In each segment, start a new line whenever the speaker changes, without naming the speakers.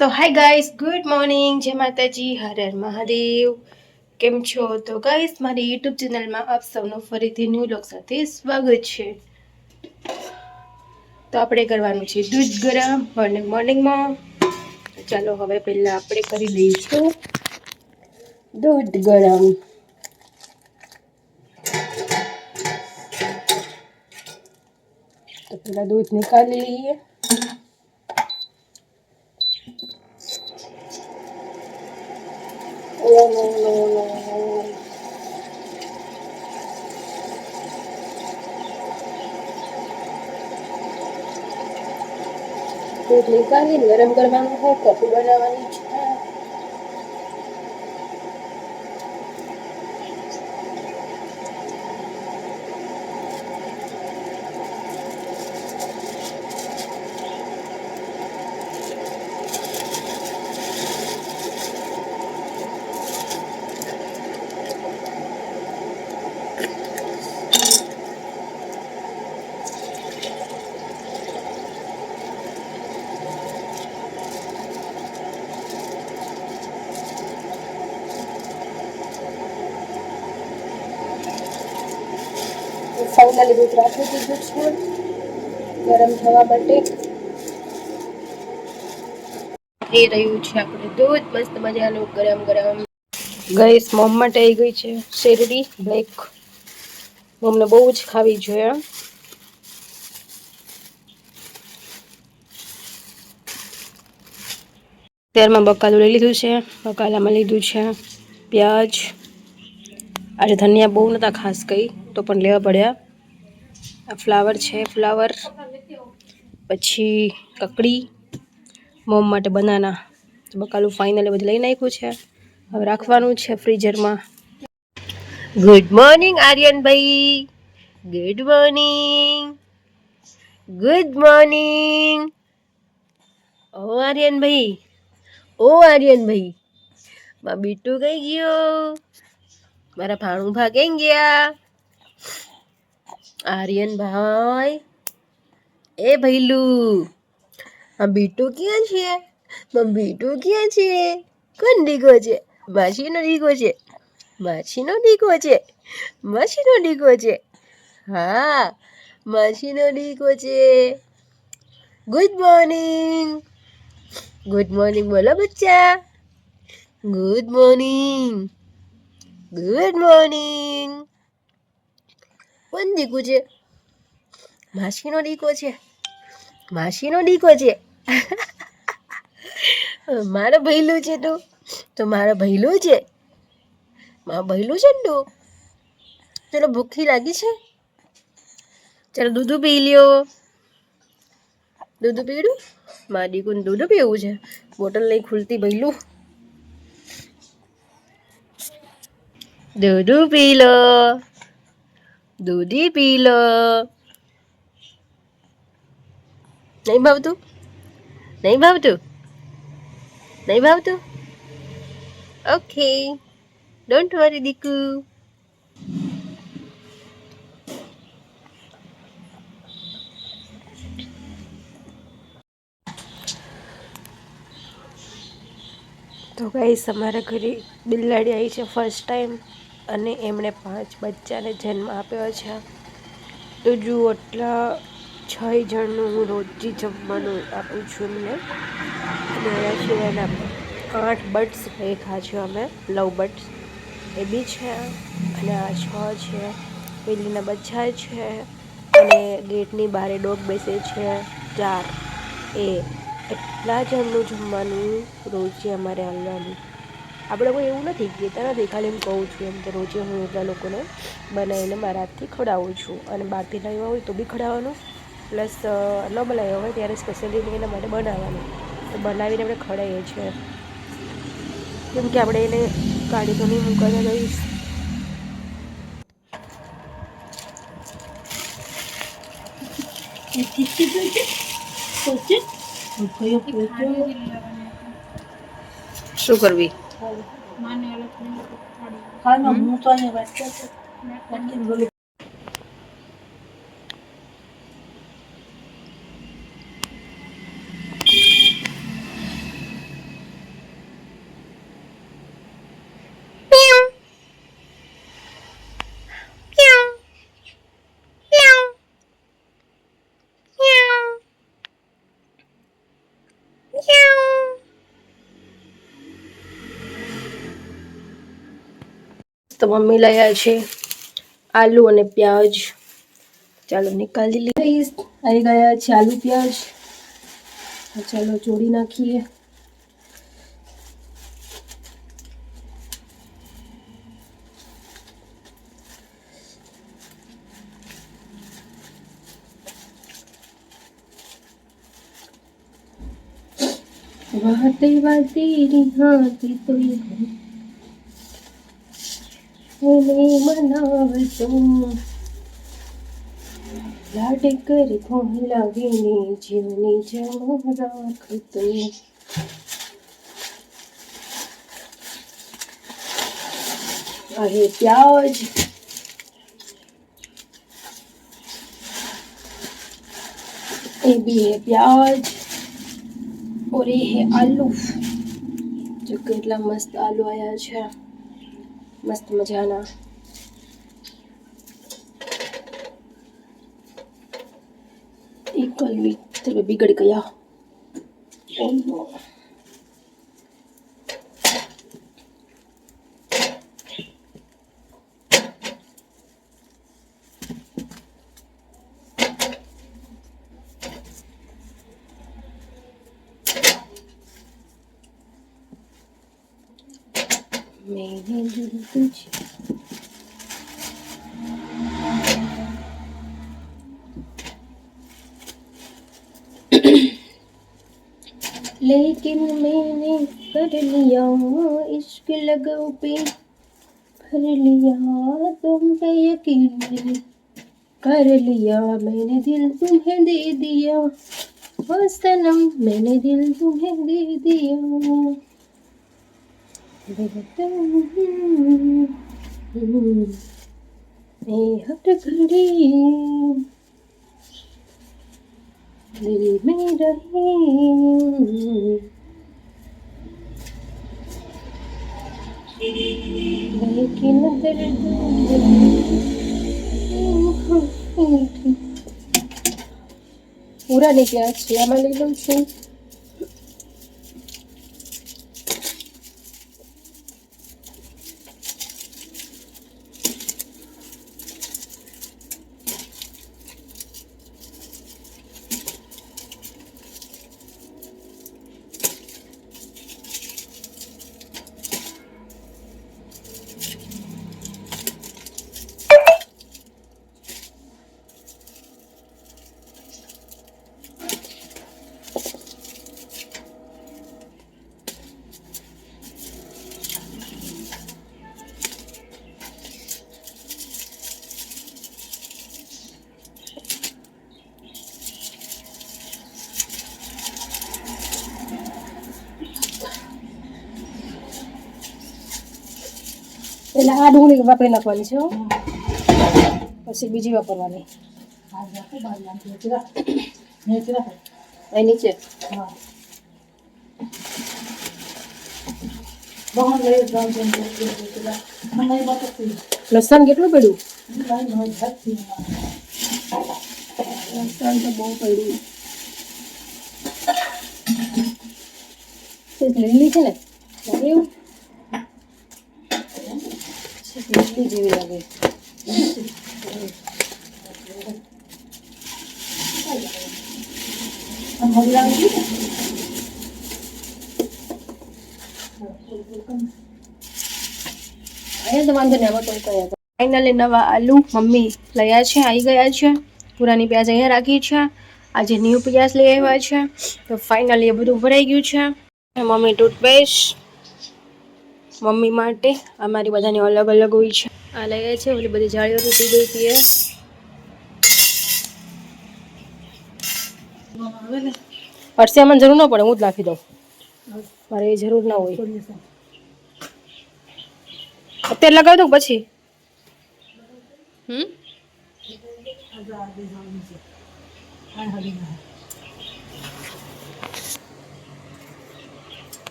તો hi guys, good morning, જય માતાજી, હર હર મહાદેવ. કેમ છો? તો ગાઈસ, મારી યુટ્યુબ ચેનલમાં આપ સૌનું ફરીથી ન્યૂ લોક સાથે સ્વાગત છે. તો આપણે કરવાનું છે દૂધ ગરમ મોર્નિંગમાં. તો ચાલો હવે પહેલા આપણે કરી લઈશું દૂધ ગરમ. તો પહેલા દૂધ નિકાળી લઈએ. દૂધ નિકાળીને ગરમ કરવાનું છે. કોફી બનાવવાની છે. ફાઇનલી દૂધ રાખી દીધું છે ગરમ થવા માટે. એ રહ્યું છે આપણે દૂધ મસ્ત મજાનું ગરમ ગરમ. ગઈસ મોમ માટે આવી ગઈ છે શેરડી બ્લેક. મોમને બહુ જ ખાવી જોઈએ. તેલમાં બકાલું લઈ લીધું છે. બકાલામાં લીધું છે પ્યાજ. આજે ધનિયા બહુ નતા ખાસ કઈ તો પણ લેવા પડ્યા. આ ફ્લાવર છે, ફ્લાવર પછી કકડી, મોમ માટે બનાના. બકાલું ફાઇનલી બધું લઈ નાખ્યું છે. હવે રાખવાનું છે ફ્રીઝરમાં. ગુડ મોર્નિંગ આર્યનભાઈ. Good morning. Good morning. ઓ આર્યનભાઈ, ઓ આર્યનભાઈ, મારા બીટુ કઈ ગયો? મારા ભાણું ભાગી ગયા. આર્યનભાઈ, એ ભૈલું, આ બીટુ ક્યાં છે? બીટુ ક્યાં છે? કોણ દીકો છે? માસીનો દીકો છે. માસીનો દીકો છે. માસીનો દીકો છે. હા, માસીનો દીકો છે. Good morning. ગુડ મોર્નિંગ બોલો બચ્ચા. Good morning. Good morning. કોણ દીકુ છે? માસીનો દીકો છે. માસીનો દીકો છે. મારો ભૈલું છે તું. તો મારો ભૈલું છે. મારો ભૈલું છે ને તું. ચલો ભૂખી લાગી છે. ચાલો દૂધ પી લ્યો. દૂધ પીડું? મારા દીકુને દૂધ પીવું છે. બોટલ નહીં ખુલતી ભૈલું. દૂધ પી લો. દૂધી પી લો. નહીં ભાવતું? નહીં ભાવતું? નહીં ભાવતું? ઓકે, ડોન્ટ વરી દીકુ. તો ગાઈસ, અમારા ઘરે બિલાડી આવી છે ફર્સ્ટ ટાઈમ અને એમણે 5 બચ્ચાને જન્મ આપ્યો છે. તો જુઓ, એટલા 6 જણનું હું રોજથી જમવાનું આપું છું એમને. અને એના સિવાયના 8 બર્ડ્સ રાખ્યા છે અમે, લવ બર્ડ્સ એ બી છે. અને આ 6 છે. પેલીના બચ્ચા છે. અને ગેટની બહાર ડોગ બેસે છે 4. એ એટલા જણનું જમવાનું રોજે અમારે આવવાનું. આપણે કોઈ એવું નથી કહેતા નથી, ખાલી એમ કહું છું એમ કે રોજે હું એટલા લોકોને બનાવીને મારા હાથથી ખવડાવું છું. અને બહારથી લાવ્યા હોય તો બી ખવડાવવાનું, પ્લસ ન બનાવ્યા હોય ત્યારે સ્પેશિયલી એના માટે બનાવવાનું. તો બનાવીને આપણે ખવડાવીએ છીએ. કેમ કે આપણે એને કાઢી તો નહીં મૂકવાના રહીશ. શું કરવી? તો મમ્મી લાયા છે આલુ અને પ્યાજ. ચાલો નિકાલી લઈશ. આવી ગયા છે આલુ પ્યાજ. ચાલો જોડી નાખીએ. વાતે વાતે રિહાતી તો એને મનાવતો લાડ કરી ભોલાવીને જીવની જમ રાખતો. આ હે પ્યાજ, ये भी है प्याज और ये है आलू. जो કેટલા મસ્ત આલુ આયા છે, મસ્ત મજાના. એકલવી તો બિગડ ગયા. मैंने दिल तुझे लेकिन मैंने कर लिया इश्क लगो पे भर लिया तुम पे यकीन कर लिया मैंने दिल तुम्हें दे दिया ओ सनम मैंने दिल तुम्हें दे दिया. हर घड़ी दिल में रही लेकिन दर्द पूरा निकला છે. આમાં લઈ લઉં છું. એટલે આ ડુંગળી વાપરી નાખવાની છે, પછી બીજી વાપરવાની. અહીં નીચે લસણ કેટલું પડ્યું? લસણ તો બહુ પડ્યું. લીલી છે ને એવું લીલી જેવી લાગે. ફાઇનલી નવા આલુ મમ્મી લયા છે, આવી ગયા છે. પુરાની પ્યાજ અહીંયા રાખી છે. આજે ન્યૂ પ્યાજ લઈ આવ્યા છે. તો ફાઇનલી એ બધું ભરાઈ ગયું છે. મમ્મી ટૂથપેસ્ટ મમ્મી માટે, અમારી બધાની અલગ અલગ હોય છે. આ લઈએ છે, ઓલી બધી જાળીઓ તૂટી ગઈ હતી. અરસિયામાં જરૂર ન પડે, હું જ નાખી દઉં. મારે એ જરૂર ના હોય. અત્યારે લગાવી દઉં પછી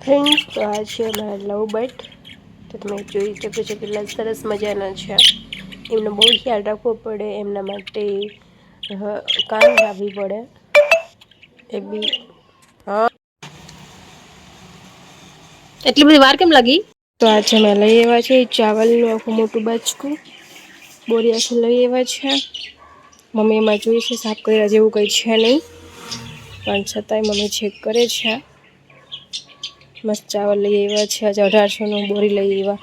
ફ્રેન્ડ્સ, તો આ છે મારા લવ બર્ડ. તો તમે જોઈ શકો છો કેટલા સરસ મજાના છે. એમનો બહુ ખ્યાલ રાખવો પડે, એમના માટે કામ લાવવી પડે એ બી. હા, એટલી બધી વાર કેમ લાગી? તો આજે મેં લઈ આવ્યા છે ચાવલનું આખું મોટું બાચકું, બોરી આખી લઈ આવ્યા છે. મમ્મી એમાં જોઈ છે સાફ કર્યા જેવું કંઈ છે નહીં, પણ છતાંય મમ્મી ચેક કરે છે. મસ્ત ચાવલ લઈ આવ્યા છે. આજે 1800નું બોરી લઈ આવ્યા.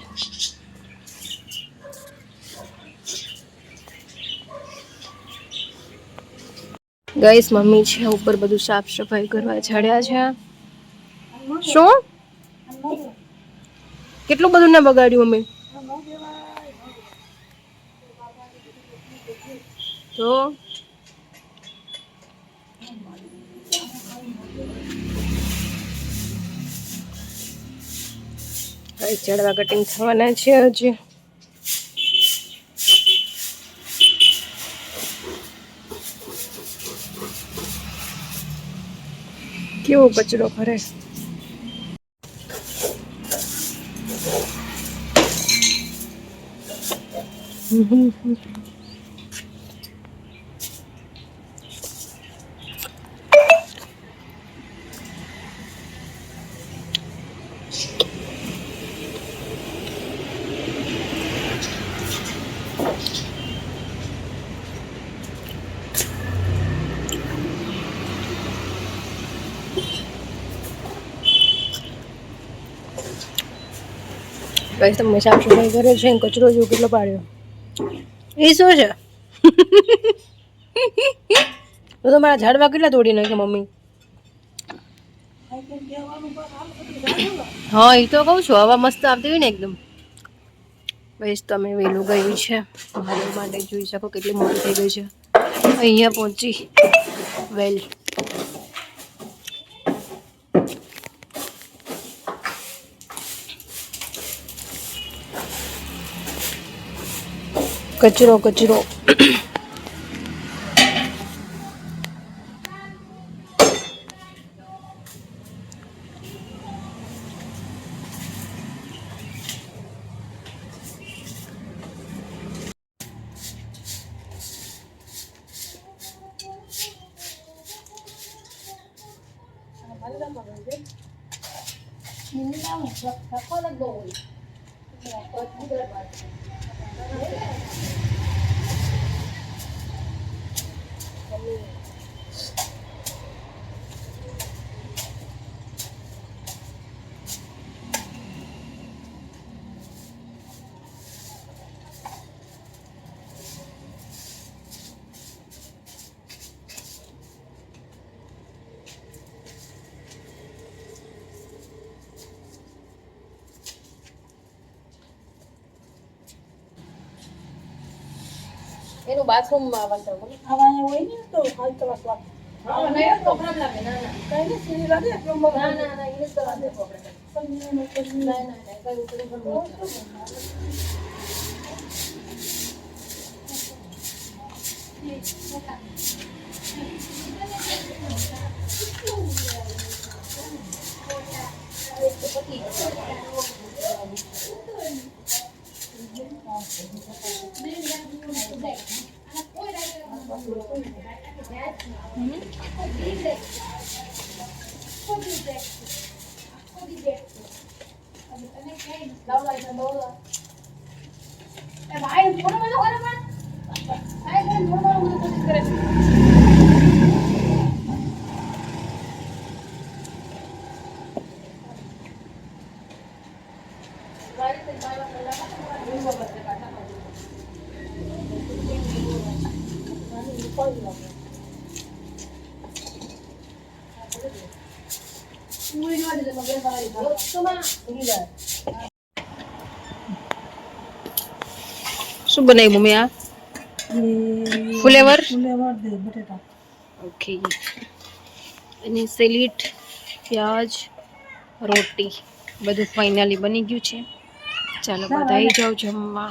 ગાઈસ, મમ્મી છે ઉપર બધું સાફ સફાઈ કરવા ઝાડ્યા છે. શું કેટલું બધું ના બગાડ્યું મમ્મી? તો ઝાડવા કટિંગ થવાના છે હજી. કેવો કચરો કરે. ગાઈસ, તમે સાફ સફાઈ કરે છે, કચરો જો કેટલો પાડ્યો. એ શું છે? તો મારા ઝાડવા કેટલા તોડી નાખ્યા મમ્મી? હા, એ તો કહું છું, હવા મસ્ત આવતી હોય ને એકદમ. ગાઈસ, તમે વેલું ગયું છે મહાદેવ માટે, જોઈ શકો કેટલી મોટી થઈ ગઈ છે. અહીંયા પહોંચી વેલ. કચરો કચરો. એનું બાથરૂમમાં આવવાનું હોય ને તો હાલ તો વાત. હા, નહીં તો ખરાબ લાગે. ના ના કઈ નહીં, સીધી લાગે. ના ના ના, એ તો લાગે આપણે. ના ના કઈ ઉપર શું બનાવ્યું મમ્મી? આ ફુલેવર દે બટેટા. ઓકે. અને સેલિડ, પ્યાજ, રોટી બધું ફાઇનલી બની ગયું છે. ચાલો બધા આવી જાઓ જમવા.